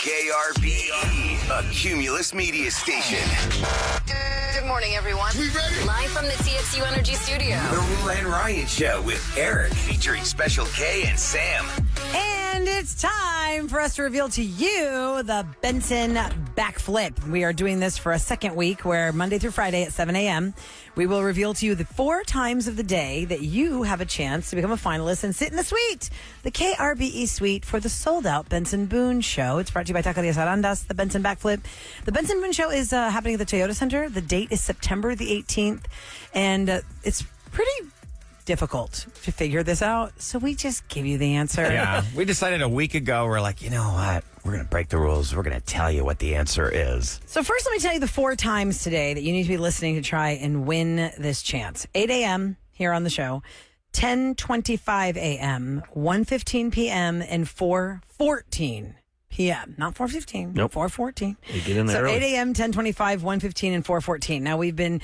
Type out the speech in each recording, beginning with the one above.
KRBE, a Cumulus media station. Good morning, everyone. We ready? Live from the TXU Energy Studio. The Roula and Ryan Show with Eric, featuring Special K and Sam. And it's time for us to reveal to you the Benson backflip. We are doing this for a second week where Monday through Friday at 7 a.m. we will reveal to you the 4 times of the day that you have a chance to become a finalist and sit in the suite, the KRBE suite for the sold-out Benson Boone Show. It's brought to you by Taqueria Arandas, the Benson backflip. The Benson Boone Show is happening at the Toyota Center. The date is September the 18th, and it's pretty difficult to figure this out, so we just give you the answer. Yeah, we decided a week ago, we're like, you know what? We're going to break the rules. We're going to tell you what the answer is. So first, let me tell you the 4 times today that you need to be listening to try and win this chance. 8 a.m. here on the show, 10:25 a.m., 1:15 p.m., and 4:14 p.m. Not 4:15. Nope. 4:14. You get in there So early. 8 a.m., 10:25, 1:15, and 4:14. Now, we've been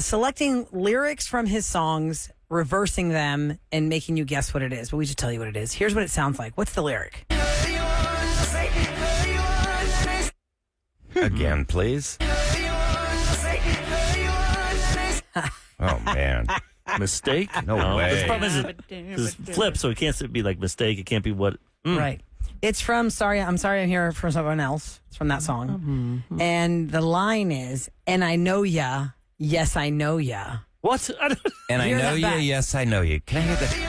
selecting lyrics from his songs, reversing them, and making you guess what it is. But we should tell you what it is. Here's what it sounds like. What's the lyric? Again, please. Oh, man. Mistake? No way. The problem is it's flip, so it can't be like mistake. It can't be what. Right. It's from I'm Sorry I'm Here for Someone Else. It's from that song. And the line is, and I know ya, yes, I know ya. What? I don't, And I Hear know that you. back. Yes, I know you. Can I hear that?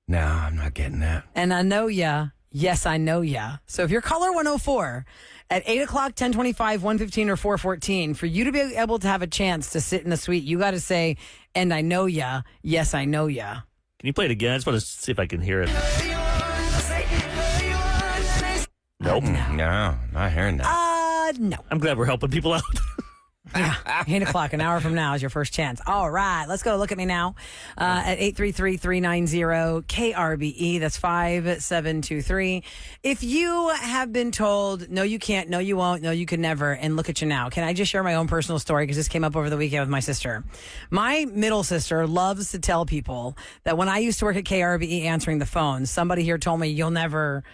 No, I'm not getting that. And I know ya, yes, I know ya. So if you're caller 104 at 8 o'clock, 10:25, 1:15, or 4:14, for you to be able to have a chance to sit in the suite, you got to say, and I know ya, yes, I know ya. can you play it again? I just want to see if I can hear it. Nope. No, not hearing that. No. I'm glad we're helping people out. Yeah, 8 o'clock, an hour from now is your first chance. All right, let's go. Look at me now at 833-390-KRBE. That's 5723. If you have been told, no, you can't, no, you won't, no, you could never, and look at you now. Can I just share my own personal story? Because this came up over the weekend with my sister. My middle sister loves to tell people that when I used to work at KRBE answering the phone, somebody here told me, you'll never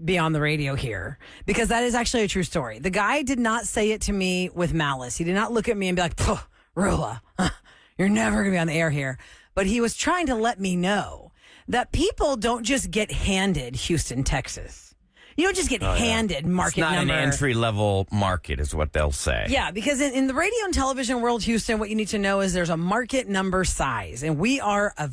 be on the radio here, because that is actually a true story. The guy did not say it to me with malice. He did not look at me and be like, Roula, you're never going to be on the air here. But he was trying to let me know that people don't just get handed Houston, Texas. You don't just get handed market It's not number. an entry-level market is what they'll say. Yeah, because in the radio and television world, Houston, what you need to know is there's a market number size, and we are a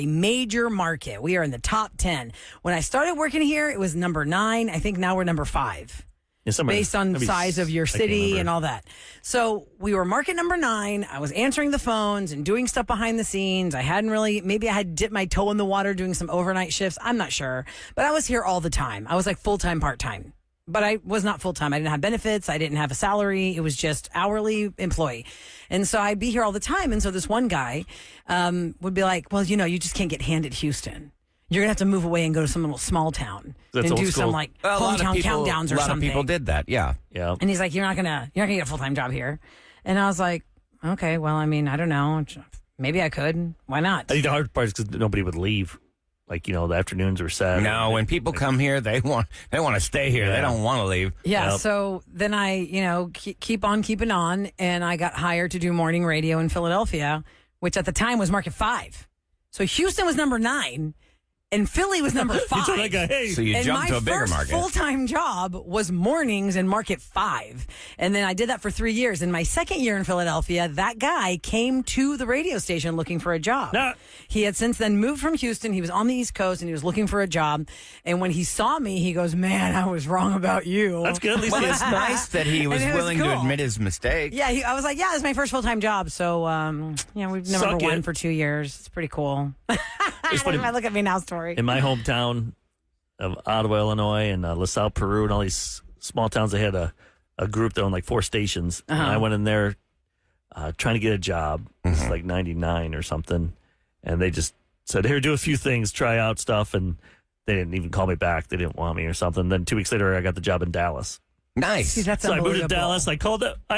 major market. We are in the top 10. When I started working here, it was number 9. I think now we're number 5. Yeah, Based on the size of your I can't city remember. and all that. So we were market number 9. I was answering the phones and doing stuff behind the scenes. Maybe I had dipped my toe in the water doing some overnight shifts. I'm not sure. But I was here all the time. I was like full-time, part-time. But I was not full-time. I didn't have benefits. I didn't have a salary. It was just hourly employee. And so I'd be here all the time. And so this one guy would be like, well, you just can't get handed Houston. You're going to have to move away and go to some little small town That's and old do school. some like Well, hometown countdowns or a lot something. of people did that, yeah. Yeah. And he's like, you're not gonna get a full-time job here. And I was like, okay, well, I mean, I don't know. Maybe I could. Why not? I think the hard part is because nobody would leave. Like, the afternoons were sad. No, when people come here, they want to stay here. They Yeah. don't want to leave. Yeah. Yep. So then I, keep on keeping on. And I got hired to do morning radio in Philadelphia, which at the time was market 5. So Houston was number 9. And Philly was number 5. You told that guy, hey. So you And jumped to a bigger my first market. full-time job was mornings in Market 5. And then I did that for 3 years. In my second year in Philadelphia, that guy came to the radio station looking for a job. Nah. He had since then moved from Houston. He was on the East Coast, and he was looking for a job. And when he saw me, he goes, man, I was wrong about you. That's good. At least Well, he it's has nice that he was And it was willing to cool. admit his mistake. Yeah, I was like, yeah, it's my first full-time job. So, we've Suck number 1 it. for 2 years. It's pretty cool. It's funny. Look at me now story. In my hometown of Ottawa, Illinois, and LaSalle, Peru, and all these small towns, they had a group that owned like 4 stations. And I went in there trying to get a job. This is like 99 or something. And they just said, here, do a few things, try out stuff. And they didn't even call me back. They didn't want me or something. Then 2 weeks later, I got the job in Dallas. Nice. See, that's So I moved to unbelievable. Dallas. I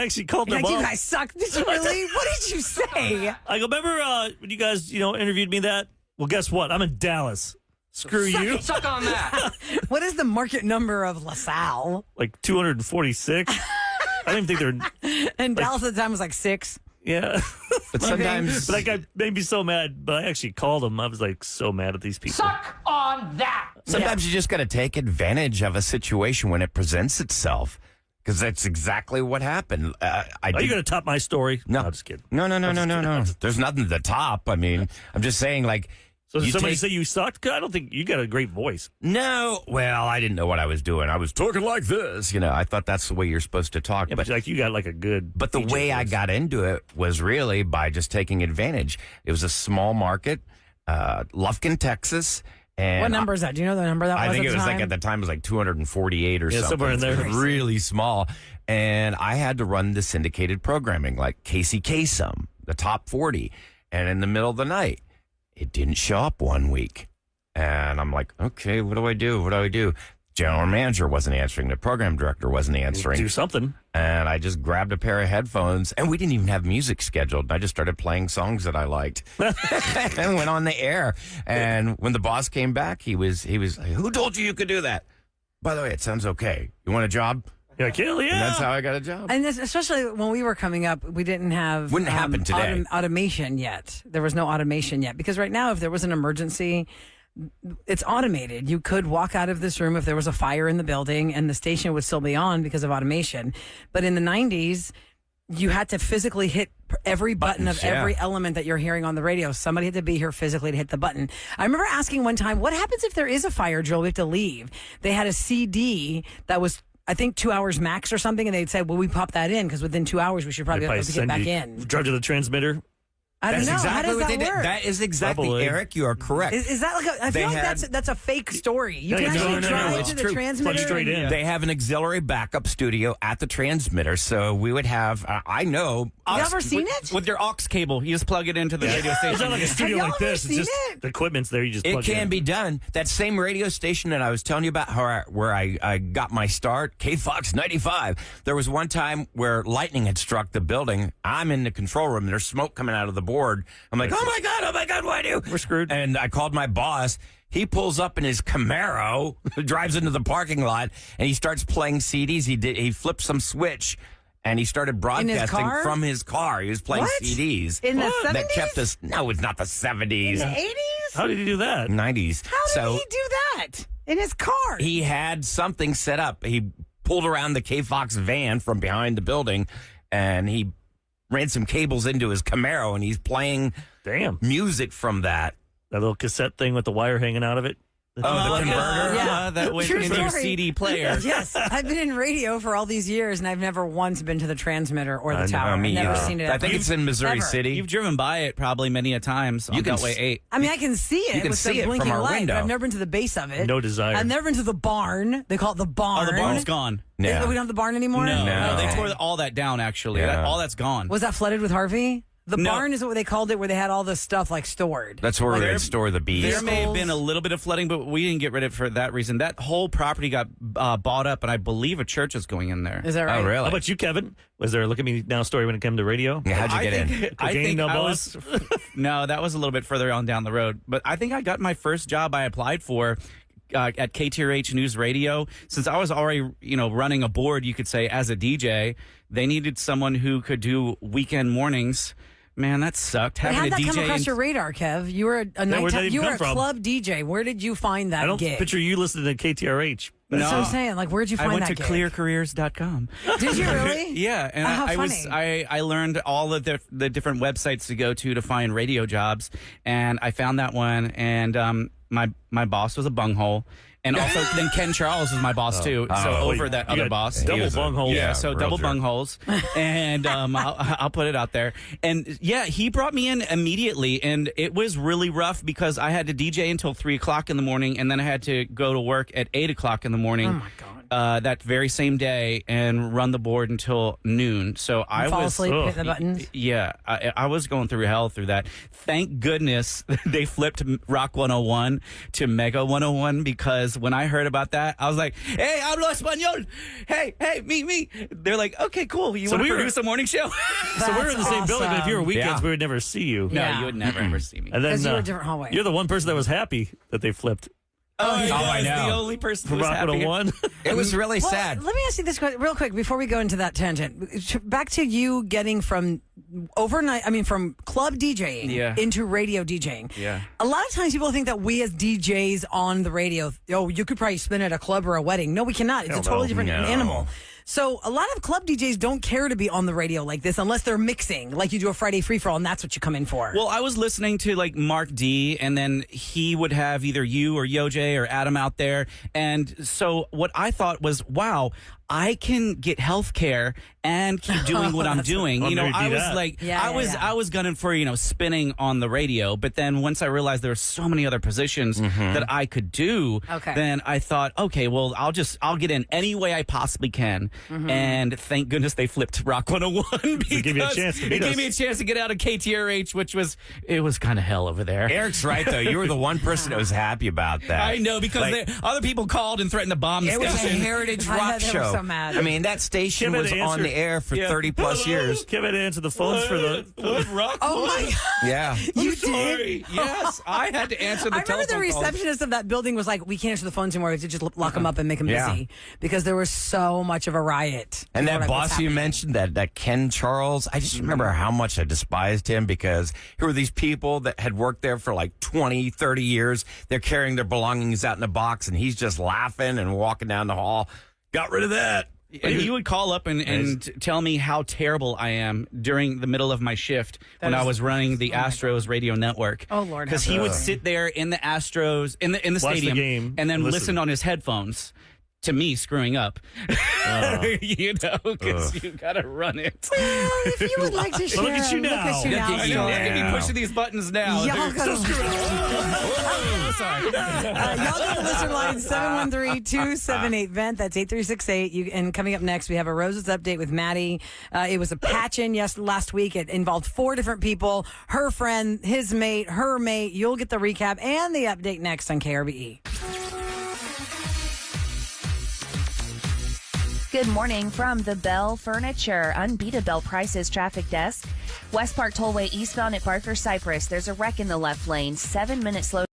actually called them Like, you up. guys suck. Did you really? What did you say? I go, remember when you guys, interviewed me that? Well, guess what? I'm in Dallas. Screw you. Suck on that. What is the market number of LaSalle? Like 246. I don't even think they're. And Dallas at the time was like 6. Yeah. But sometimes, But that guy made me so mad. But I actually called him. I was like so mad at these people. Suck on that. sometimes you just got to take advantage of a situation when it presents itself, because that's exactly what happened. Are you going to top my story? No, I'm just kidding. No. There's nothing to top. I mean, I'm just saying, like. So did you somebody take- say you sucked? 'Cause I don't think you got a great voice. No, well, I didn't know what I was doing. I was talking like this, I thought that's the way you're supposed to talk. Yeah, but like you got like a good. But the DJ way I voice. got into it was really by just taking advantage. It was a small market, Lufkin, Texas. And What number is that? Do you know the number that was I think at it the was time? like at the time it was like 248 or Yeah, something. somewhere in there. It was really small. And I had to run the syndicated programming like Casey Kasem, the top 40. And in the middle of the night, it didn't show up one week. And I'm like, okay, what do I do? General manager wasn't answering. The program director wasn't answering. Do something. And I just grabbed a pair of headphones, and we didn't even have music scheduled. I just started playing songs that I liked and went on the air. And when the boss came back, he was like, who told you could do that? By the way, it sounds okay. You want a job? You're like, hell yeah. And that's how I got a job. And this, especially when we were coming up, we didn't have Wouldn't happen today. Automation yet. There was no automation yet, because right now, if there was an emergency, it's automated. You could walk out of this room if there was a fire in the building, and the station would still be on because of automation. But in the 90s, you had to physically hit every button of Buttons, yeah. every element that you're hearing on the radio. Somebody had to be here physically to hit the button. I remember asking one time, what happens if there is a fire drill? We have to leave. They had a CD that was, I think, 2 hours max or something, and they'd say, well, we pop that in because within 2 hours we should probably be able to get back in. Drive to the transmitter. I don't That's know. exactly How does what that they did. work? That is exactly, Probably. Eric, you are correct. Is that like a, I They feel like had- that's a fake story. You Yeah, can no, actually no, no, drive it's to the true. transmitter. Plug straight in. They have an auxiliary backup studio at the transmitter, so we would have, I know. You ever seen it? With your aux cable, you just plug it into the radio station. It's not like a studio y'all like ever this. It's seen just it? the equipment's there. You just It plug can in. be done. That same radio station that I was telling you about, where I got my start, KFOX 95. There was one time where lightning had struck the building. I'm in the control room. There's smoke coming out of the board. I'm like, oh my God, what do I do? We're screwed. And I called my boss. He pulls up in his Camaro, drives into the parking lot, and he starts playing CDs. He flipped some switch, and he started broadcasting car? from his car. He was playing What? CDs. In the That 70s? kept us. No, it's not the 70s. In the 80s? How did he do that? 90s. How did he do that? In his car? He had something set up. He pulled around the KFOX van from behind the building, and he ran some cables into his Camaro, and he's playing Damn. music from that. That little cassette thing with the wire hanging out of it. Oh, the converter? Yeah. that went True into your story. CD player. Yes, I've been in radio for all these years, and I've never once been to the transmitter or the tower. me I've never either. seen it. I think ever. it's in Missouri Ever. City. You've driven by it probably many a times on You can Beltway s- 8. I mean, I can see it. You can with see the it from blinking our light, window. but I've never been to the base of it. No desire. I've never been to the barn. They call it the barn. Oh, the barn's gone. Yeah. We don't have the barn anymore? No. They tore all that down, actually. Yeah. All that's gone. Was that flooded with Harvey? The No. barn is what they called it, where they had all the stuff like stored. That's where There- they store the bees. There may have been a little bit of flooding, but we didn't get rid of it for that reason. That whole property got bought up, and I believe a church is going in there. Is that right? Oh, really? How about you, Kevin? Was there a Look at Me Now story when it came to radio? Yeah, how'd you I get in? think, I Cocaine, think no I buzz? was, no, that was a little bit further on down the road. But I think I got my first job I applied for at KTRH News Radio. Since I was already, running a board, you could say, as a DJ, they needed someone who could do weekend mornings. Man, that sucked. But how'd Having that a come DJ across your radar, Kev? You were a where'd that nighttime, even you were come a from? club DJ. Where did you find that I don't gig? picture you listening to KTRH. That's what I'm No. saying. Like, where'd you find I went that to gig? clearcareers.com. Did you really? Yeah, and Oh, how I was funny. I learned all of the different websites to go to find radio jobs, and I found that one, and my boss was a bunghole. And also, then Ken Charles was my boss too. So Oh, over you that You other got boss, Double bunghole. yeah, so real double jerk. bungholes, and I'll put it out there. And yeah, he brought me in immediately, and it was really rough because I had to DJ until 3:00 in the morning, and then I had to go to work at 8:00 in the morning. Oh, my God. That very same day, and run the board until noon. So I Fall was asleep, Ugh. hit the buttons. yeah, I was going through hell through that. Thank goodness they flipped Rock 101 to Mega 101, because when I heard about that, I was like, hey, hablo español. Hey, me. They're like, okay, cool. You So want we to were- produce a morning show? So we're in the same That's building, but if you were awesome. weekends, Yeah. we would never see you. No, Yeah. you would never ever see me. And then 'Cause you were a different hallway. You're the one person that was happy that they flipped. Oh, I know. The only person who From was Rock happy. 101. It was really Well, sad. let me ask you this question real quick before we go into that tangent. Back to you getting from from club DJing into radio DJing. Yeah. A lot of times people think that we as DJs on the radio, you could probably spin at a club or a wedding. No, we cannot. It's a totally different animal. So a lot of club DJs don't care to be on the radio like this unless they're mixing, like you do a Friday free-for-all, and that's what you come in for. Well, I was listening to like Mark D, and then he would have either you or Yoj or Adam out there. And so what I thought was, wow, I can get health care and keep doing what I'm doing. You know, I was like, I was gunning for, spinning on the radio. But then once I realized there were so many other positions that I could do, then I thought, okay, well, I'll get in any way I possibly can. And thank goodness they flipped Rock 101 because it gave you a chance to beat us. gave me a chance to get out of KTRH, which was kind of hell over there. Eric's right, though. You were the one person that was happy about that. I know, because other people called and threatened to bomb the It was a station. heritage I rock know, they were show. so mad. I mean, that station was on the air for 30 plus years. Kevin answered the phones for the. What, Rock? Oh my God. Yeah. You Sorry. did? Yes, I had to answer the I remember the telephone calls. receptionist of that building was like, we can't answer the phones anymore. We have to just lock them up and make them busy because there was so much of a riot. And that What's boss you happening. mentioned, that Ken Charles, I just remember how much I despised him because here were these people that had worked there for like 20, 30 years. They're carrying their belongings out in a box, and he's just laughing and walking down the hall. Got rid of that. And he would call up and tell me how terrible I am during the middle of my shift when I was running the Astros radio network. Oh, Lord. Because he would sit there in the Astros, in the Watch the stadium, game, and then listen. listen on his headphones to me screwing up. Because you got to run it. Well, if you would like to share, look at you now. I know, look at me pushing these buttons now. Y'all They're gotta- so screwed up. Sorry. Y'all go to the listener line 713-278-VENT. That's 8368. And coming up next, we have a Roses update with Maddie. It was a patch-in last week. It involved 4 different people. Her friend, his mate, her mate. You'll get the recap and the update next on KRBE. Good morning from the Bell Furniture Unbeatable Bell Prices traffic desk. West Park Tollway eastbound at Barker Cypress. There's a wreck in the left lane. 7-minute slow.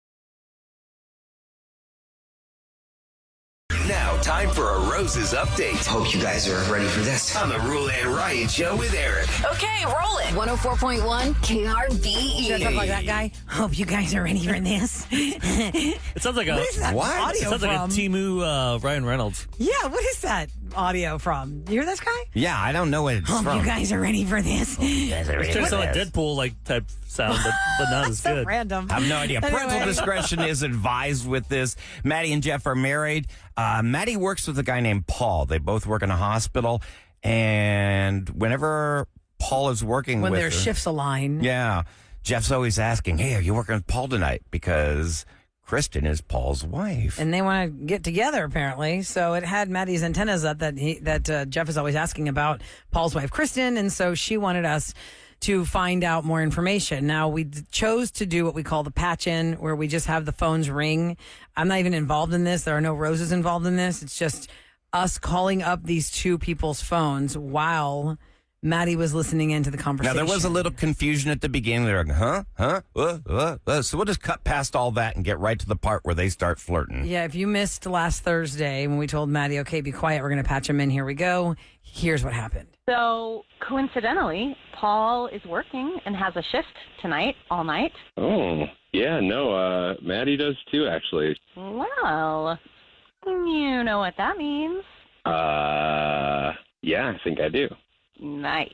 Now, time for a Roses update Hope you guys are ready for this. on the Roula and Ryan Show with Eric. Okay, roll it. 104.1 KRBE. Should I talk like that guy? Hope you guys are ready for this. It sounds like a. What is that What? audio It sounds like a from? Timu Ryan Reynolds. Yeah, what is that audio from? You hear this guy? Yeah, I don't know what it's Hope from. you guys are ready for this. It's trying to sound like Deadpool like type sound, but not as So good. random. I have no idea. Anyway. Parental discretion is advised with this. Maddie and Jeff are married. Maddie works with a guy named Paul. They both work in a hospital. And whenever Paul is working When with their her, shifts align. yeah, Jeff's always asking, hey, are you working with Paul tonight? Because Kristen is Paul's wife. And they want to get together, apparently. So it had Maddie's antennas up that Jeff is always asking about Paul's wife, Kristen. And so she wanted us to find out more information. Now, we chose to do what we call the patch-in, where we just have the phones ring. I'm not even involved in this. There are no Roses involved in this. It's just us calling up these 2 people's phones while Maddie was listening into the Now, conversation. there was a little confusion at the beginning. They're like, So we'll just cut past all that and get right to the part where they start flirting. Yeah, if you missed last Thursday when we told Maddie, okay, be quiet, we're going to patch him in, here we go. Here's what happened. So coincidentally, Paul is working and has a shift tonight, all night. Oh, yeah, no, Maddie does too, actually. Well, you know what that means. Yeah, I think I do. Nice.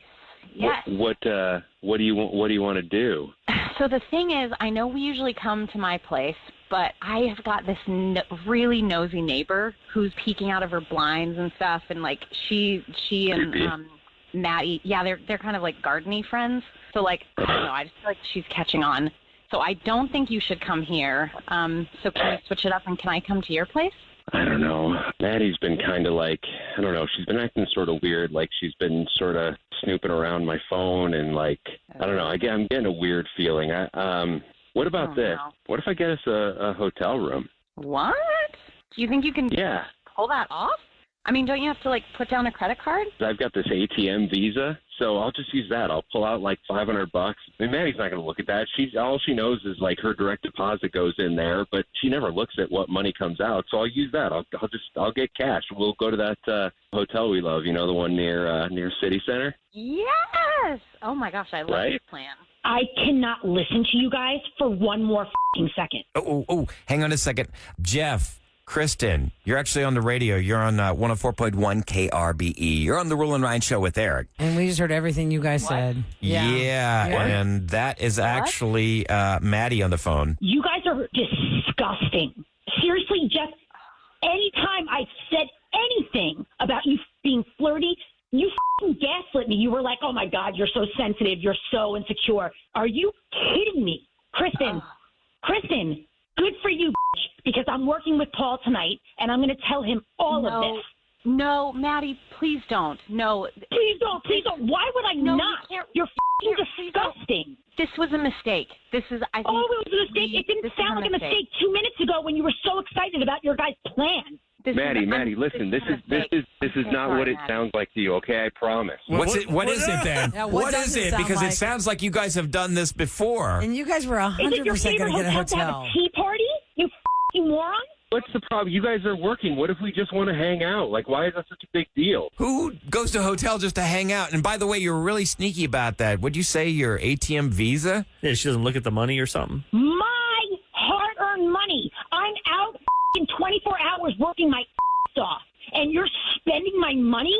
Yes. What do you want to do? So the thing is, I know we usually come to my place, but I have got this really nosy neighbor who's peeking out of her blinds and stuff, and like she and Creepy. Maddie, yeah, they're kind of like garden-y friends. So like, I don't know, I just feel like she's catching on. So I don't think you should come here. So can we switch it up, and can I come to your place? I don't know. Maddie's been kind of like, I don't know, she's been acting sort of weird, like she's been sort of snooping around my phone and like, I don't know, I'm getting a weird feeling. What about Oh, this? no. What if I get us a hotel room? What? Do you think you can Yeah. pull that off? I mean, don't you have to like put down a credit card? I've got this ATM Visa, So I'll just use that. I'll pull out like $500. I mean, Maddie's not going to look at that. All she knows is like her direct deposit goes in there, but she never looks at what money comes out. So I'll use that. I'll get cash. We'll go to that hotel we love. You know, the one near City Center. Yes. Oh my gosh, I love this plan. I cannot listen to you guys for one more f***ing second. Oh, hang on a second. Jeff, Kristen, you're actually on the radio. You're on 104.1 KRBE. You're on the Roula and Ryan Show with Eric. And we just heard everything you guys said. Yeah. And that is actually Maddie on the phone. You guys are disgusting. Seriously, Jeff, anytime I've said anything about you being flirty, you f***ing gaslit me. You were like, oh, my God, you're so sensitive. You're so insecure. Are you kidding me? Kristen, good for you, because I'm working with Paul tonight, and I'm going to tell him all of this. No, Maddie, please don't. No. Please don't. Why would I not? You're f***ing disgusting. This was a mistake. I think. It was a mistake. It didn't sound like a mistake 2 minutes ago when you were so excited about your guys' plan. Maddie, listen. This is not what it sounds like to you. Okay, I promise. What is it then? Yeah, what is does it it? sound Because like? It sounds like you guys have done this before. And you guys were 100% Is it your favorite going to get a hotel to have hotel. a tea party? You f***ing moron. What's the problem? You guys are working. What if we just want to hang out? Like, why is that such a big deal? Who goes to a hotel just to hang out? And by the way, you're really sneaky about that. Would you say your ATM Visa? Yeah, she doesn't look at the money or something. My hard-earned money. I'm out in 24 hours working my off, and you're spending my money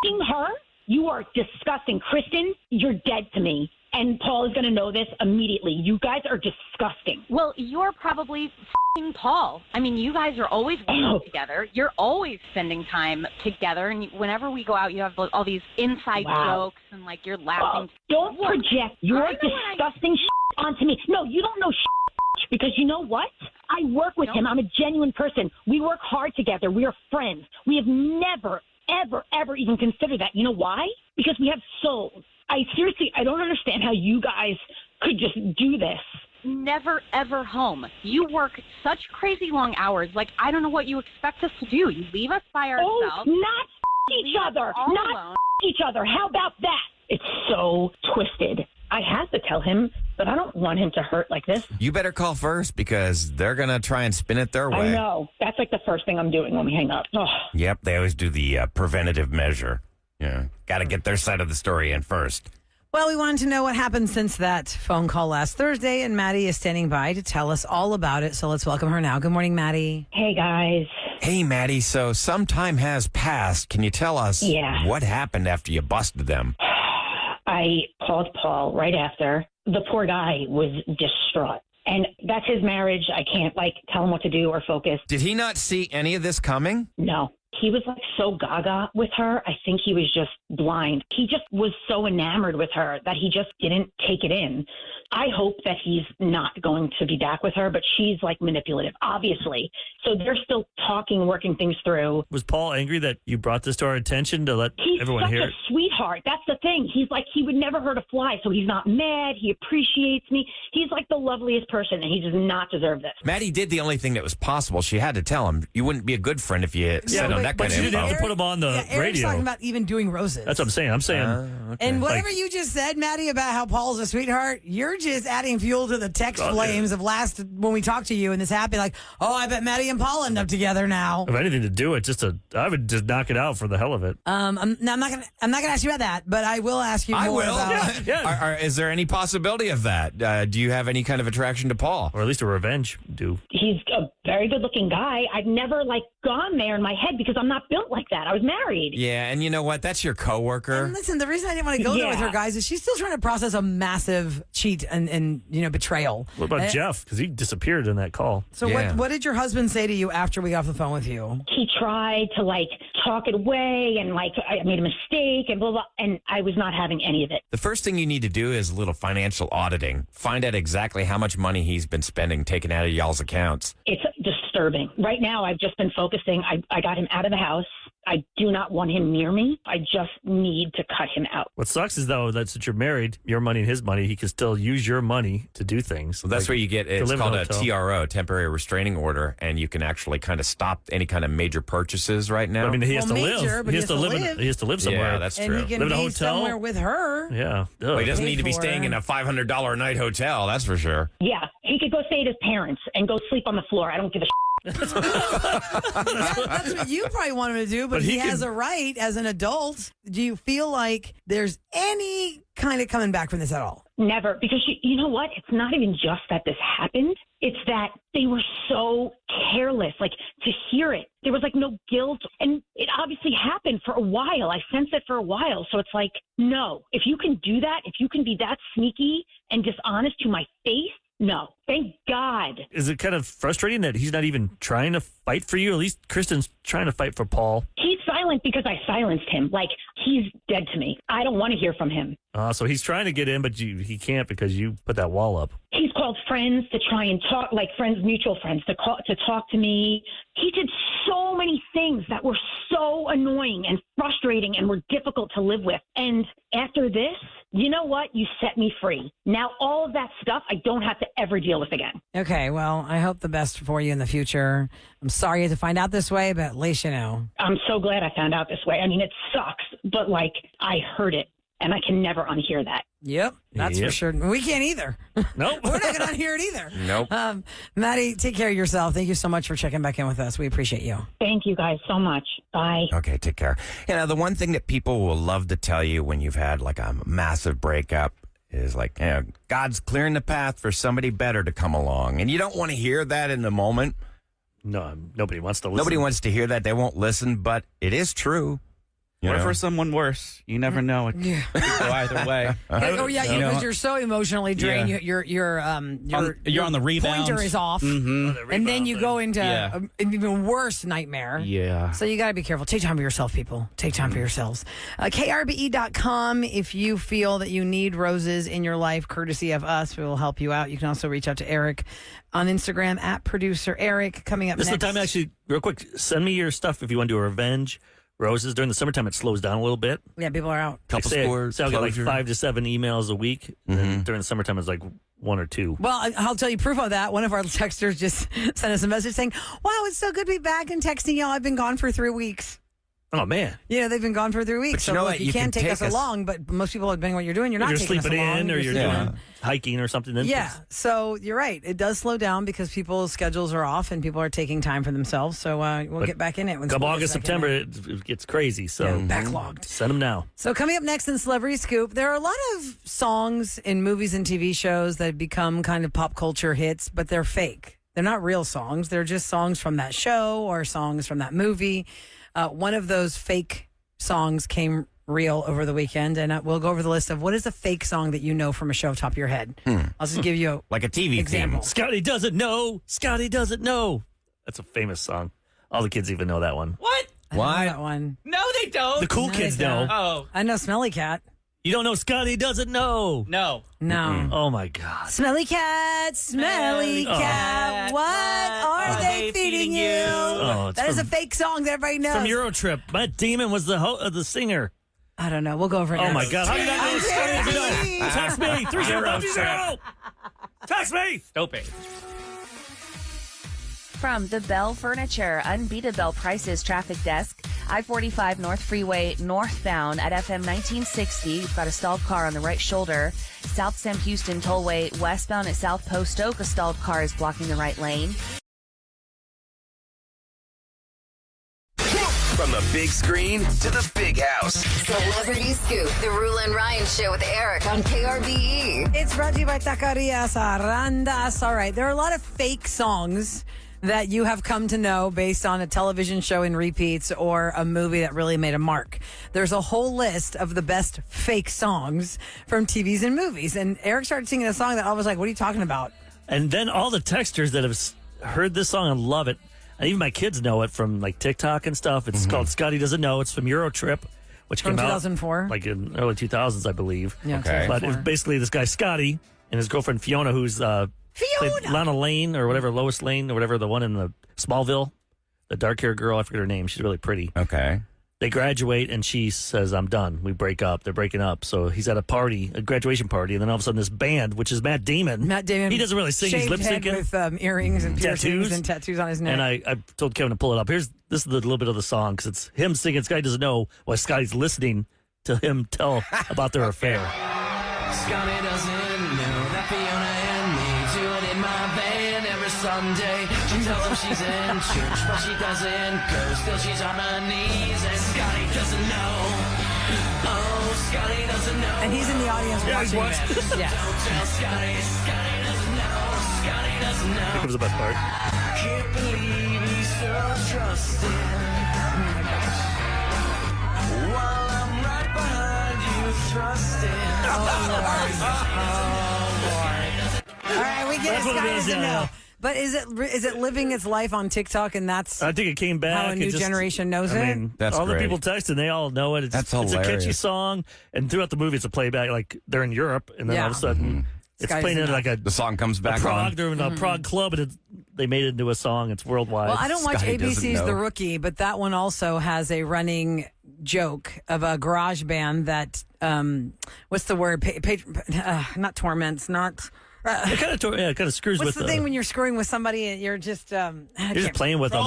f***ing her? You are disgusting. Kristen, you're dead to me. And Paul is going to know this immediately. You guys are disgusting. Well, you're probably f***ing Paul. I mean, you guys are always working together. You're always spending time together. And whenever we go out, you have all these inside jokes and, like, you're laughing. Don't project your disgusting onto me. No, you don't know because you know what? I work with him. I'm a genuine person. We work hard together. We are friends. We have never, ever even considered that. You know why? Because we have souls. I don't understand how you guys could just do this. Never, ever home. You work such crazy long hours. Like, I don't know what you expect us to do. You leave us by ourselves. Not each other. Not each other. How about that? It's so twisted. I have to tell him, but I don't want him to hurt like this. You better call first because they're going to try and spin it their way. I know. That's like the first thing I'm doing when we hang up. Oh. Yep, they always do the preventative measure. Yeah, got to get their side of the story in first. Well, we wanted to know what happened since that phone call last Thursday, and Maddie is standing by to tell us all about it. So let's welcome her now. Good morning, Maddie. Hey, guys. Hey, Maddie. So some time has passed. Can you tell us what happened after you busted them? I called Paul right after. The poor guy was distraught. And that's his marriage. I can't, tell him what to do or focus. Did he not see any of this coming? No. He was, so gaga with her. I think he was just blind. He just was so enamored with her that he just didn't take it in. I hope that he's not going to be back with her, but she's, manipulative, obviously. So they're still talking, working things through. Was Paul angry that you brought this to our attention to let everyone hear it? He's such a sweetheart. That's the thing. He's he would never hurt a fly, so he's not mad. He appreciates me. He's the loveliest person, and he does not deserve this. Maddie did the only thing that was possible. She had to tell him. You wouldn't be a good friend if you said on that kind of info. But she didn't have to put him on the Eric's radio. talking about even doing roses. That's what I'm saying. Okay. And whatever you just said, Maddie, about how Paul's a sweetheart, you're just adding fuel to the text flames of when we talked to you and this happened. I bet Maddie and Paul end up together now. If anything to do it, I would just knock it out for the hell of it. I'm not gonna ask you about that, but I will ask you more about. Yeah. Is there any possibility of that? Do you have any kind of attraction to Paul, or at least a revenge? He's a very good-looking guy. I've never gone there in my head because I'm not built like that. I was married. Yeah, and you know what? That's your coworker. And listen, the reason I didn't want to go there with her, guys, is she's still trying to process a massive cheat and betrayal. What about Jeff? Because he disappeared in that call. So what did your husband say to you after we got off the phone with you? He tried to talk it away and I made a mistake and blah blah, and I was not having any of it. The first thing you need to do is a little financial auditing. Find out exactly how much money he's been spending taken out of y'all's accounts. It's disturbing. Right now, I've just been focusing. I got him out of the house. I do not want him near me. I just need to cut him out. What sucks is, though, that since you're married, your money and his money, he can still use your money to do things. So that's Like, where you get, it's live in called a hotel. TRO, temporary restraining order, and you can actually kind of stop any kind of major purchases right now. I mean, he has Well, to major, live. but He has to live. He has to live somewhere. Yeah, that's And true. he can Live in a be hotel? somewhere with her. Yeah. Well, he doesn't Pay need to be for staying it. in a $500 a night hotel, that's for sure. Yeah, he could go stay at his parents and go sleep on the floor. I don't give a That's what you probably want him to do, but But he he has can- a right as an adult. Do you feel like there's any kind of coming back from this at all? Never, because you know what? It's not even just that this happened. It's that they were so careless. Like, to hear it, there was like no guilt. And it obviously happened for a while. I sensed it for a while. So it's like, no, if you can do that, if you can be that sneaky and dishonest to my face, no. Thank God. Is it kind of frustrating that he's not even trying to fight for you? At least Kristen's trying to fight for Paul. He's silent because I silenced him. Like, he's dead to me. I don't want to hear from him. So he's trying to get in, but he can't because you put that wall up. He's called friends to try and talk, like friends, mutual friends, to talk to me. He did so many things that were so annoying and frustrating and were difficult to live with. And after this, you know what? You set me free. Now all of that stuff I don't have to ever deal with again. Okay, well, I hope the best for you in the future. I'm sorry you had to find out this way, but at least you know. I'm so glad I found out this way. I mean, it sucks, but like, I heard it and I can never unhear that. Yep, that's for Yep. sure. We can't either. Nope. We're not going to unhear it either. Nope. Maddie, take care of yourself. Thank you so much for checking back in with us. We appreciate you. Thank you guys so much. Bye. Okay, take care. You know, the one thing that people will love to tell you when you've had like a massive breakup is like, you know, God's clearing the path for somebody better to come along. And you don't want to hear that in the moment. No, nobody wants to listen. Nobody wants to hear that. They won't listen, but it is true. You What know? for someone worse? You never know. It could go either way. Oh yeah, You know, because you're so emotionally drained. Yeah. You're on the rebound. Pointer is off, Mm-hmm. and then you go into Yeah. an even worse nightmare. Yeah. So you got to be careful. Take time for yourself, people. Take time for yourselves. KRBE.com. If you feel that you need roses in your life, courtesy of us, we will help you out. You can also reach out to Eric on Instagram at producer Eric. Coming up This next. is the time, actually, real quick, send me your stuff if you want to do a revenge. Roses during the summertime, it slows down a little bit. Yeah, people are out. Couple Say- scores, say I'll get like closure. 5 to 7 emails a week. And during the summertime, it's like 1 or 2. Well, I'll tell you proof of that. One of our texters just sent us a message saying, "Wow, it's so good to be back and texting y'all. I've been gone for 3 weeks." Oh, man. Yeah, they've been gone for 3 weeks. But you know so what? if you, You can can take us take us- along, but most people, depending on what you're doing, you're not You're taking us sleeping along. in or you're sleeping doing in. hiking or something. Then Yeah, so you're right. It does slow down because people's schedules are off and people are taking time for themselves. So we'll But get back in it. When come school August, gets back in September, it. it gets crazy. So Yeah, backlogged. Send them now. So coming up next in Celebrity Scoop, there are a lot of songs in movies and TV shows that become kind of pop culture hits, but they're fake. They're not real songs. They're just songs from that show or songs from that movie. One of those fake songs came real over the weekend, and we'll go over the list of what is a fake song that you know from a show top of your head. I'll just give you Like a TV example. theme. Scotty doesn't know. Scotty doesn't know. That's a famous song. All the kids even know that one. What? I know Why? that one. No, they don't. The cool No, kids they know. don't. Oh, I know Smelly Cat. You don't know Scotty doesn't know. no. No. Oh, my God. Smelly cat, smelly Smelly cat, cat, what what are they feeding you? Oh, it's That is a from- fake song that everybody knows. From Eurotrip. Matt Damon was the singer. I don't know. We'll go over it Oh, next. my God. How do you not know Scotty doesn't know? Text me. 30520. Text me. Stupid. From the Bell Furniture Unbeatable Bell Prices Traffic Desk, I-45 North Freeway northbound at FM 1960. You've got a stalled car on the right shoulder. South Sam Houston Tollway westbound at South Post Oak. A stalled car is blocking the right lane. From the big screen to the big house. Celebrity Scoop, the Roula and Ryan Show with Eric on KRBE. It's brought to you by Taquerias Arandas. All right. There are a lot of fake songs that you have come to know based on a television show in repeats or a movie that really made a mark. There's a whole list of the best fake songs from TVs and movies. And Eric started singing a song that I was like, what are you talking about? And then all the texters that have heard this song and love it, and even my kids know it from like TikTok and stuff. It's called Scotty Doesn't Know. It's from Eurotrip, which From came 2004? out like in early 2000s, I believe. Yeah, Okay. But 2004. it's basically this guy Scotty and his girlfriend Fiona, who's played Lana Lane or whatever, Lois Lane or whatever, the one in the Smallville, the dark haired girl. I forget her name. She's really pretty. Okay. they graduate, and she says, "I'm done." We break up. They're breaking up. So he's at a party, a graduation party, and then all of a sudden, this band, which is Matt Damon. He doesn't really sing. He's lip syncing with earrings and piercings and tattoos on his neck. And I told Kevin to pull it up. This is the little bit of the song because it's him singing. Scotty doesn't know why Scotty's listening to him tell about their affair. Scotty doesn't know that Fiona and me do it in my van every Sunday. She tells him she's in church, but she doesn't go. Still, she's on her knees, and Scotty doesn't know. Oh, Scotty doesn't know. And he's in the audience watching this. Yeah. Don't tell Scotty. Scotty doesn't know. Scotty doesn't know. Here comes the best part. Can't believe he's so trusting. Oh my gosh. While I'm right behind you, thrusting. All right, we get it. Scott doesn't know. But is it living its life on TikTok, and that's I think it came back. how a new generation knows it? That's all great. the people texting, they all know it. That's It's a catchy hilarious. song, and throughout the movie, it's a playback. Like they're in Europe, and then Yeah. all of a sudden, it's Sky's playing in enough. like The song comes back Prague. on. They're in a Prague club, and they made it into a song. It's worldwide. Well, I don't watch Scotty doesn't ABC's know. The Rookie, but that one also has a running joke of a garage band that, what's the word? Not torments, not... it kind of screws what's with the thing when you're screwing with somebody and you're just... you're just playing with them.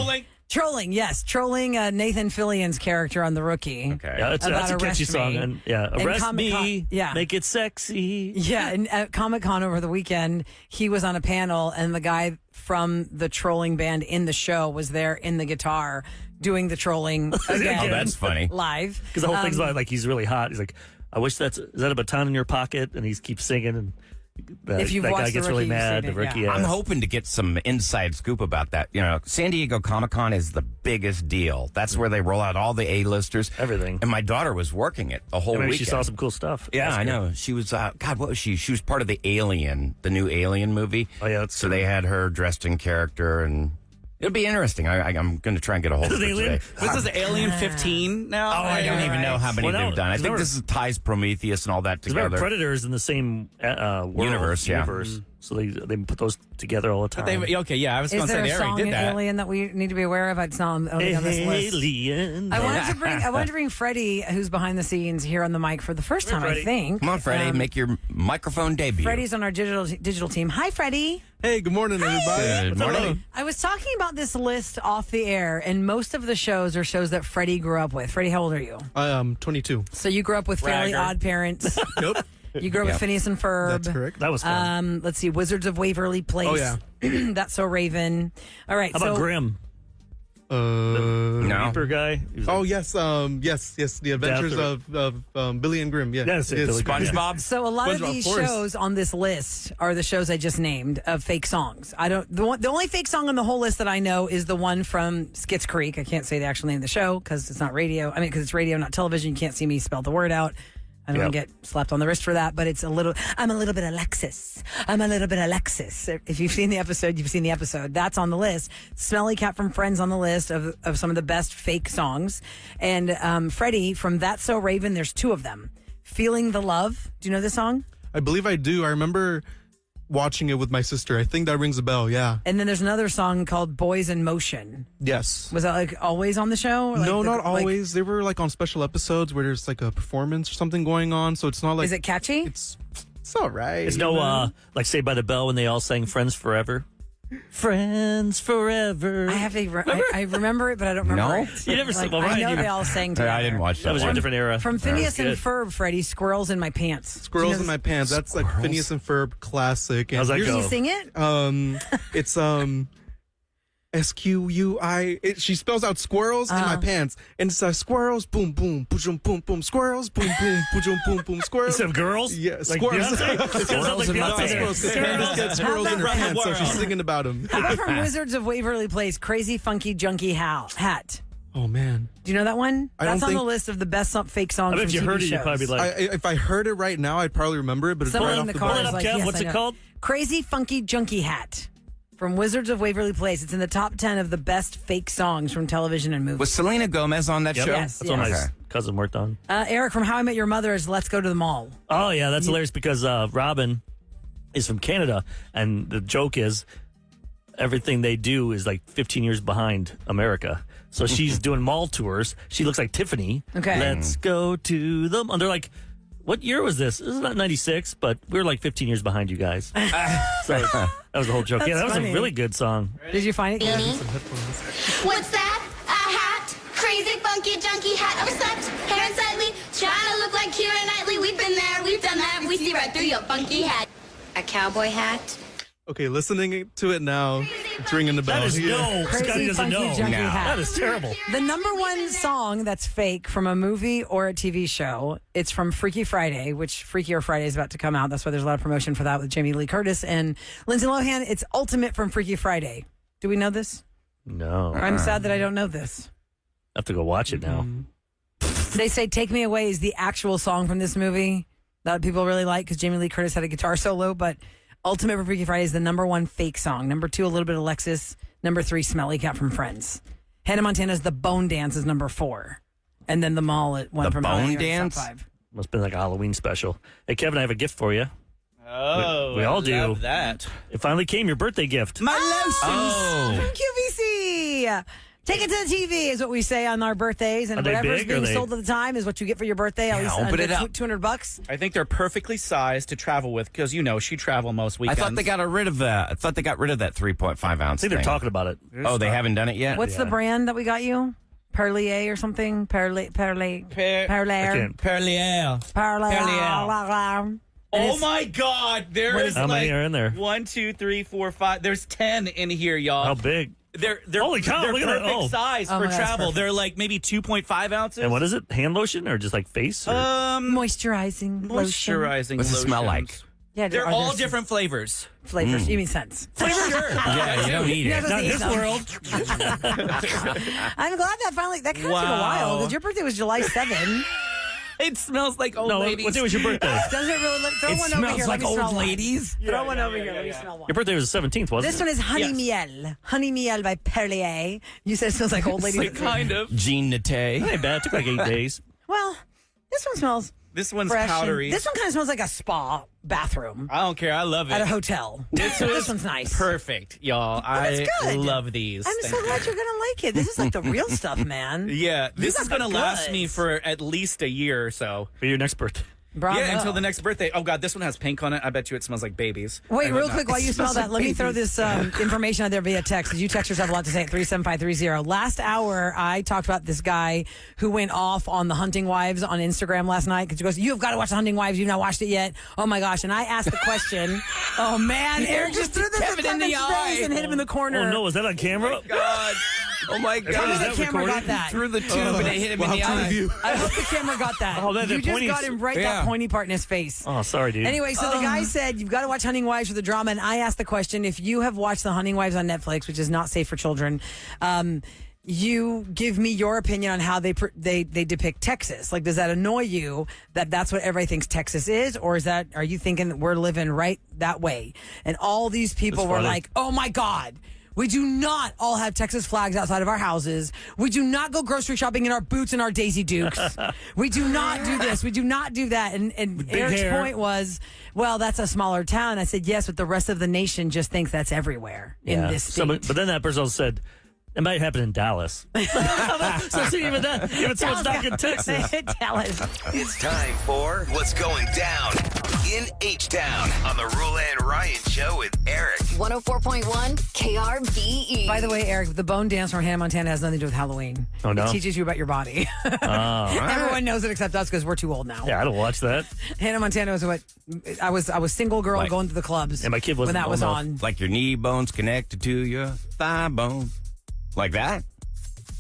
Trolling, yes. Trolling Nathan Fillion's character on The Rookie. Okay. Yeah, that's a About catchy Arrest song. Me. And And arrest Comic-Con- me, yeah. make it sexy. Yeah, and at Comic-Con over the weekend, he was on a panel, and the guy from the trolling band in the show was there in the guitar doing the trolling again. Oh, that's funny. Live. Because the whole thing's about like he's really hot. He's like, I wish is that a baton in your pocket? And he keeps singing, and If you've that guy watched gets The really Rookie, you've mad. seen The it, Rookie, yeah. I'm hoping to get some inside scoop about that. You know, San Diego Comic-Con is the biggest deal. That's where they roll out all the A-listers. Everything. And my daughter was working it the whole I mean, weekend. she saw some cool stuff. Yeah, That's I good. know. She was, God, what was she? She was part of the the new Alien movie. Oh, yeah. That's So they had her dressed in character, and it'll be interesting. I'm going to try and get a hold of it Alien? today. This is Alien 15 now. Oh, I don't even know how many Well, no, they've done. I think remember- this is ties Prometheus and all that Because remember, together. Predator is in the same world, Universe, yeah. So they put those together all the time. Okay, yeah, I was going Is to say there they a already song did in that. Alien that we need to be aware of? It's not on this list. Alien. I wanted to bring Freddie, who's behind the scenes, here on the mic for the first time, I Freddie. think. Come on, Freddie, make your microphone debut. Freddie's on our digital team. Hi, Freddie. Hey, good morning, everybody. Good morning. I was talking about this list off the air, and most of the shows are shows that Freddie grew up with. Freddie, how old are you? I am 22. So you grew up with Fairly Bragger. Odd Parents. Nope. You grew up with Phineas and Ferb. That's correct. That was fun. Let's see, Wizards of Waverly Place. Oh, yeah. That's So Raven. All right. How about so Grimm? No. Reaper guy? He was Oh, like- yes. The Adventures of Billy and Grimm. Yeah. That's it, Yes. Billy Grimm. SpongeBob? So a lot of SpongeBob, these of course. shows on this list are the shows I just named of fake songs. The only fake song on the whole list that I know is the one from Schitt's Creek. I can't say the actual name of the show because it's not radio. I mean, because it's radio, not television. You can't see me spell the word out. I don't Yep. want to get slapped on the wrist for that, but I'm a little bit Alexis. I'm a little bit Alexis. If you've seen the episode, you've seen the episode. That's on the list. Smelly Cat from Friends on the list of some of the best fake songs. And Freddie from That's So Raven, there's two of them. Feeling the Love. Do you know this song? I believe I do. I remember watching it with my sister. I think that rings a bell. Yeah. And then there's another song called Boys in Motion. Yes. Was that like always on the show? Or, like, No, not like- always. They were like on special episodes where there's like a performance or something going on. So it's not like. Is it catchy? It's all right. It's you know? no, like Saved by the Bell when they all sang Friends Forever. Friends Forever. I have I remember it, but I don't remember No? it. You never Like, well, I Ryan, know you- they all sang Yeah, together. I didn't watch that That was one. a different era. From That was Phineas and good. Ferb, Freddie, Squirrels in My Pants. Squirrels Do you in know My Pants. That's like Phineas and Ferb classic. And How's that here's- go? Can you sing it? It's SQUI. She spells out squirrels in my pants, and it's squirrels, boom, boom, boom, boom, boom, squirrels, boom, boom, boom, boom, boom, squirrels. Instead of girls? Yeah, Like squirrels. Beyonce? Squirrels in my Beyonce. pants. Squirrels. Candace gets squirrels in her Around the pants, so she's world. singing about them. How about from Wizards of Waverly Place, Crazy Funky Junkie Hat? Oh man, Do you know that one? I don't That's on the think- list of the best fake songs. I bet from if you TV heard it, you'd shows. probably be like, if I heard it right now, I'd probably remember it, but it's Someone right in off the the car Pull it is up, like, Kev. yes, What's I it know. called? Crazy Funky Junkie Hat from Wizards of Waverly Place. It's in the top 10 of the best fake songs from television and movies. Was Selena Gomez on that Yep. show? Yes. That's what my Okay. cousin worked on. Eric from How I Met Your Mother is Let's Go to the Mall. Oh, yeah, that's hilarious because Robin is from Canada, and the joke is everything they do is like 15 years behind America. So she's doing mall tours. She looks like Tiffany. Okay. Let's go to them. And they're like, what year was this? This is not 96, but we were like 15 years behind you guys. So that was the whole joke. That's Yeah, that was funny. a really good song. Did you find it, Kevin? What's that? A hat? Crazy, funky, junky hat. Overslept, hair unsightly, trying to look like Keira Knightley. We've been there, we've done that. We see right through your funky hat. A cowboy hat? Okay, listening to it now, it's ringing the bell. That is no. Crazy, Scotty doesn't funky, know. junky No. hat. That is terrible. The number one song that's fake from a movie or a TV show, it's from Freaky Friday, which Freaky or Friday is about to come out. That's why there's a lot of promotion for that with Jamie Lee Curtis and Lindsay Lohan. It's Ultimate from Freaky Friday. Do we know this? No. I'm sad that I don't know this. I have to go watch it now. They say Take Me Away is the actual song from this movie that people really like because Jamie Lee Curtis had a guitar solo, but Ultimate for Freaky Friday is the number one fake song. Number 2, a little bit of Alexis. Number 3, Smelly Cat from Friends. Hannah Montana's The Bone Dance is number 4. And then The Mall at one The from Bone top Dance? 5. Must have been like a Halloween special. Hey, Kevin, I have a gift for you. Oh, We all I do. love that. It finally came, your birthday gift. My From lotions. QVC. Take it to the TV is what we say on our birthdays, and Are they whatever's big, or being they- sold at the time is what you get for your birthday. At least open it under up. $200. I think they're perfectly sized to travel with because she travel most I weekends. thought they got rid of that. I thought they got rid of that 3.5 ounce. I think they're thing. talking about it. Oh, they haven't done it yet. What's the brand that we got you? Perlier or something? Perlier. I can't. Perlier. Perlier. Oh my God! There's How many like are in there? 1, 2, 3, 4, 5. There's 10 in here, y'all. How big? They're Holy cow, They're look at that. perfect Oh. size Oh for my gosh, travel. perfect. They're like maybe 2.5 ounces. And what is it? Hand lotion or just like face? Or? Moisturizing lotion. Moisturizing. What's it smell lotions. like? Yeah, They're are all there different flavors. flavors. You mean scents? Sure. Yeah, you don't need You're it. not Not in supposed to this eat them. world. I'm glad that finally that kind of took a Wow. while because your birthday was July 7. It smells like old No, ladies. what day was your birthday? Doesn't it really? Throw It one over smells here. like Let me smell old one. ladies. Throw one over here. Let me smell one. Your birthday was the 17th, wasn't This it? one is Honey Yes. Miel. Honey Miel by Perlier. You said it smells like old ladies. Like, kind of. Jean Nate. It ain't bad. It took like 8 days. Well, this one smells This one's fresh. and powdery. This one kind of smells like a spa bathroom I don't care. I love it. at a hotel. This one's nice. Perfect, y'all. that's I good. love these. I'm so glad you're gonna like it. This is like the real stuff, man. Yeah, this got is the going to last goods. me for at least a year or so. For your next birthday. Bravo. Yeah, until the next birthday. Oh, God, this one has pink on it. I bet you it smells like babies. Wait, And real whatnot. quick, while you smell that, let me throw this information out there via text. You texters have a lot to say at 37530. Last hour, I talked about this guy who went off on the Hunting Wives on Instagram last night because he goes, "You've got to watch the Hunting Wives. You've not watched it yet." Oh my gosh! And I asked the question. Oh man, Eric just threw this Kevin at in the Kevin's eye. face and hit him in the corner. Oh, no. Was that on camera? God. Oh my I hope God! the camera got that. Through the tube and it hit him in the eye. I hope the camera got that. Oh, that you just pointy- got him right Yeah. that pointy part in his face. Oh, sorry, dude. Anyway, so the guy said, you've got to watch Hunting Wives for the drama. And I asked the question, if you have watched the Hunting Wives on Netflix, which is not safe for children, you give me your opinion on how they depict Texas. Like, does that annoy you that that's what everybody thinks Texas is? Or are you thinking that we're living right that way? And all these people That's were funny. like, oh my God. We do not all have Texas flags outside of our houses. We do not go grocery shopping in our boots and our Daisy Dukes. We do not do this. We do not do that. And Eric's hair. point was, well, that's a smaller town. I said, yes, but the rest of the nation just thinks that's everywhere in this state. But then that person also said, it might happen in Dallas. So see, even someone's not in Texas. Dallas. It's time for What's Going Down in H-Town on the Roula and Ryan Show with Eric. 104.1 KRBE. By the way, Eric, the bone dance from Hannah Montana has nothing to do with Halloween. Oh, no? It teaches you about your body. Everyone knows it except us because we're too old now. Yeah, I don't watch that. Hannah Montana was what I was single girl Like- going to the clubs. And my kid wasn't when that was old on. Like your knee bone's connected to your thigh bone. Like that?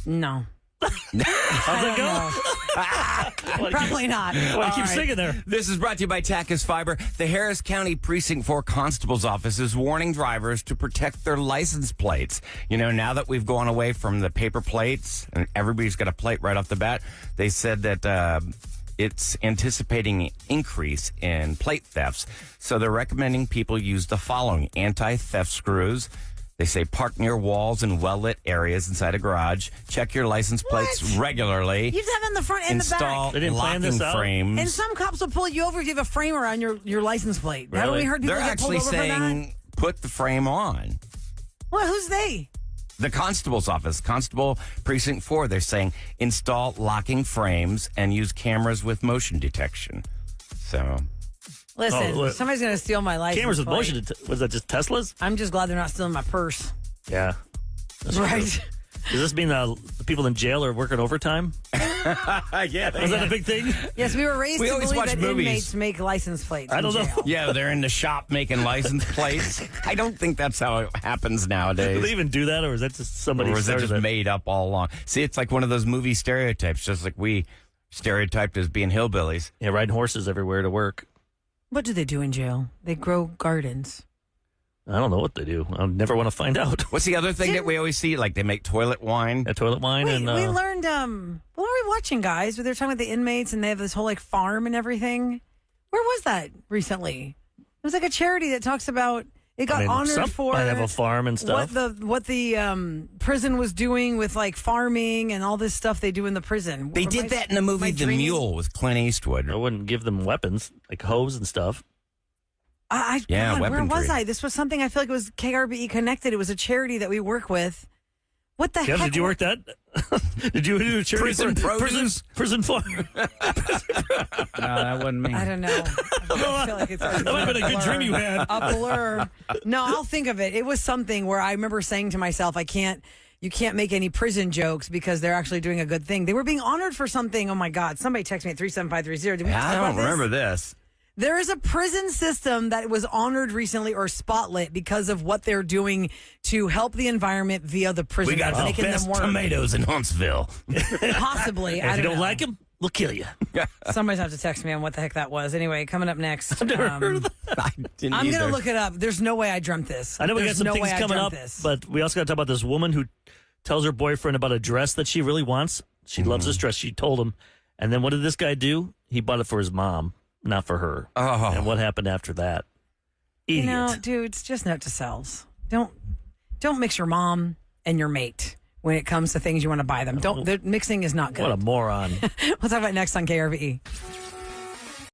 No. How's that go? Probably not. Well, keep All right. singing there. This is brought to you by Tackus Fiber. The Harris County Precinct 4 Constable's Office is warning drivers to protect their license plates. You know, now that we've gone away from the paper plates and everybody's got a plate right off the bat, they said that it's anticipating an increase in plate thefts. So they're recommending people use the following anti-theft screws. They say park near walls and well-lit areas inside a garage. Check your license plates regularly. You just have it in the front and the Install back. They didn't plan locking this out? frames. And some cops will pull you over if you have a frame around your license plate. Haven't Really? we heard people They're get pulled actually over for that? saying put the frame on. Well, who's they? The constable's office, Constable Precinct 4, they're saying install locking frames and use cameras with motion detection. So, Listen, somebody's going to steal my license Cameras with plate. motion. Was that just Teslas? I'm just glad they're not stealing my purse. Yeah. That's Right. true. Does this mean the people in jail are working overtime? Yeah. Was that a big thing? Yes, we were raised We to always believe watch that movies. inmates make license plates. I in don't know. jail. Yeah, they're in the shop making license plates. I don't think that's how it happens nowadays. Do they even do that, or is that just somebody Or is it started just it? made up all along? See, it's like one of those movie stereotypes, just like we stereotyped as being hillbillies. Yeah, riding horses everywhere to work. What do they do in jail? They grow gardens. I don't know what they do. I never want to find out. What's the other thing that we always see? Like they make toilet wine. Toilet wine. Wait, and we learned, what were we watching, guys? They're talking about the inmates and they have this whole like farm and everything. Where was that recently? It was like a charity that talks about, it got honored some for might have a farm and stuff. what the prison was doing with like farming and all this stuff they do in the prison. They did that in the movie The Mule with Clint Eastwood. I wouldn't give them weapons, like hose and stuff. Yeah, God, where weaponry. was I? This was something I feel like it was KRBE connected. It was a charity that we work with. What the Kevin, heck? did you work that? Did you do a charity Prison for produce? prison farm? No, that wasn't me. I don't know. I feel like it's That might have been a good dream you had. A blur. No, I'll think of it. It was something where I remember saying to myself, you can't make any prison jokes because they're actually doing a good thing. They were being honored for something. Oh my God. Somebody text me at 37530. Did we talk I about don't this? remember this. There is a prison system that was honored recently or spotlit because of what they're doing to help the environment via the prison. We got the making best them work. tomatoes in Huntsville. Possibly. If I you don't know. like them, we'll kill you. Somebody's have to text me on what the heck that was. Anyway, coming up next. I've never heard of that. I didn't I'm going either. to look it up. There's no way I dreamt this. I know we got There's some no things way I coming dreamt up, this. but we also got to talk about this woman who tells her boyfriend about a dress that she really wants. She loves this dress. She told him. And then what did this guy do? He bought it for his mom, not for her. Oh. And what happened after that? Idiot. You know, dudes, just note to selves. Don't mix your mom and your mate when it comes to things you want to buy them. The mixing is not good. What a moron. We'll talk about it next on KRVE.